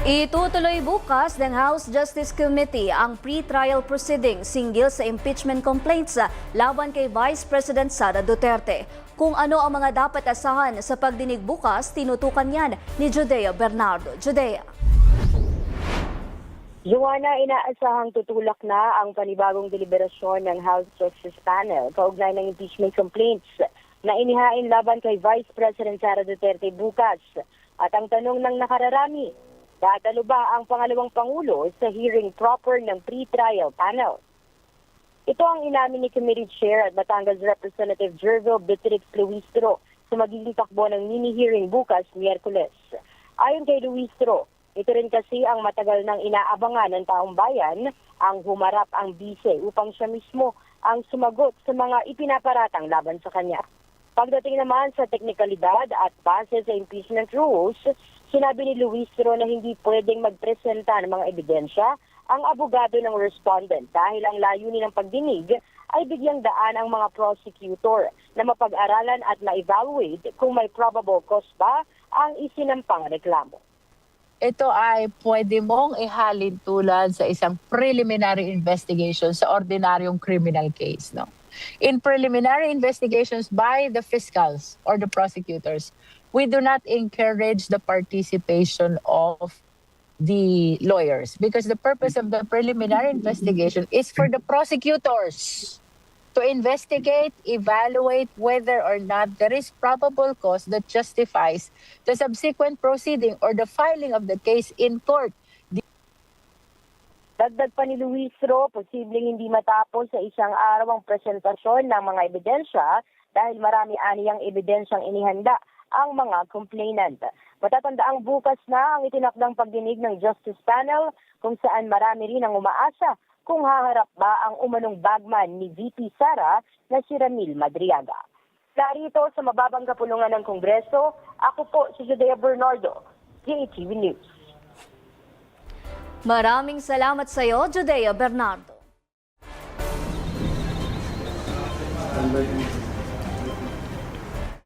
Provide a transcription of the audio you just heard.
Itutuloy bukas ng House Justice Committee ang pre-trial proceedings hinggil sa impeachment complaints laban kay Vice President Sara Duterte. Kung ano ang mga dapat asahan sa pagdinig bukas, tinutukan yan ni Judea Bernardo. Judea. Joanna, inaasahang tutulak na ang panibagong deliberasyon ng House Justice Panel kaugnay ng impeachment complaints na inihain laban kay Vice President Sara Duterte bukas. At ang tanong ng nakararami, dadalo ba ang pangalawang Pangulo sa hearing proper ng pre-trial panel? Ito ang inamin ni Committee Chair at Batangas Representative Jervil Beatrix Luistro sa magiging takbo ng mini-hearing bukas, Miyerkules. Ayon kay Luistro, ito rin kasi ang matagal nang inaabangan ng taong bayan ang humarap ang bise upang siya mismo ang sumagot sa mga ipinaparatang laban sa kanya. Pagdating naman sa teknikalidad at base sa impeachment rules, sinabi ni Luistro na hindi pwedeng magpresenta ng mga ebidensya ang abogado ng respondent dahil ang layunin ng pagdinig ay bigyang daan ang mga prosecutor na mapag-aralan at ma-evaluate kung may probable cause ba ang isinampang reklamo. Ito ay pwede mong ihalin tulad sa isang preliminary investigation sa ordinaryong criminal case. No? In preliminary investigations by the fiscals or the prosecutors, we do not encourage the participation of the lawyers because the purpose of the preliminary investigation is for the prosecutors to investigate, evaluate whether or not there is probable cause that justifies the subsequent proceeding or the filing of the case in court. Dagdag pa ni Luistro, posibleng hindi matapos sa isang araw ang presentasyon ng mga ebidensya dahil marami aniyang ebidensyang inihanda ang mga complainant. Matatandaang bukas na ang itinakdang pagdinig ng Justice Panel kung saan marami rin ang umaasa kung haharap ba ang umanong bagman ni VP Sara na si Ramil Madriaga. Narito sa mababang kapulungan ng Kongreso, ako po si Judea Bernardo, JTV News. Maraming salamat sa iyo, Judea Bernardo.